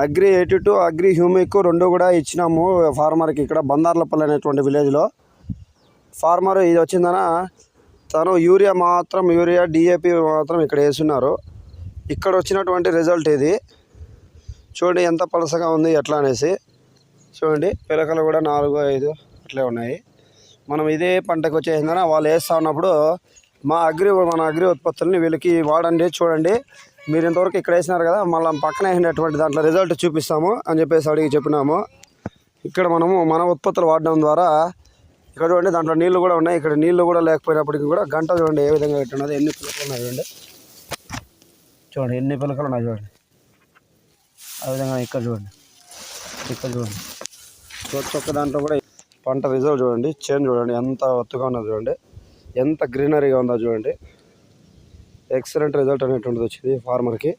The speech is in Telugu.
అగ్రి 82 అగ్రి హ్యూమిక్ 2 కూడా ఇచ్చినాము ఫార్మర్కి. ఇక్కడ బందార్లపల్లి అనేటువంటి విలేజ్లో ఫార్మర్ ఇది వచ్చిందన తను యూరియా డిఏపి మాత్రం ఇక్కడ వేస్తున్నారు. ఇక్కడ వచ్చినటువంటి రిజల్ట్ ఇది చూడండి, ఎంత పలసగా ఉంది ఎట్లా అనేసి. చూడండి పిలకలు కూడా 4, 5 అట్లే ఉన్నాయి. మనం ఇదే పంటకు వచ్చేసిందన వాళ్ళు వేస్తూ ఉన్నప్పుడు మన అగ్రి ఉత్పత్తులని వీళ్ళకి వాడండి. చూడండి మీరు ఇంతవరకు ఇక్కడ వేసినారు కదా, మళ్ళీ పక్కన వేసినటువంటి దాంట్లో రిజల్ట్ చూపిస్తాము అని చెప్పేసి చెప్పినాము. ఇక్కడ మనము మన ఉత్పత్తులు వాడడం ద్వారా ఇక్కడ చూడండి దాంట్లో నీళ్లు కూడా ఉన్నాయి. ఇక్కడ నీళ్లు కూడా లేకపోయినప్పటికీ కూడా గంట చూడండి ఏ విధంగా పెట్టున్నది, ఎన్ని పిలకలు ఉన్నాయి చూడండి ఎన్ని పిలకలు ఉన్నాయి చూడండి. ఆ విధంగా ఇక్కడ చూడండి ఒక్క దాంట్లో కూడా పంట రిజల్ట్ చూడండి, చేను చూడండి ఎంత ఒత్తుగా ఉన్నది చూడండి, ఎంత గ్రీనరీగా ఉందో చూడండి. ఎక్సలెంట్ రిజల్ట్ అనేటువంటిది వచ్చింది ఫార్మర్కి.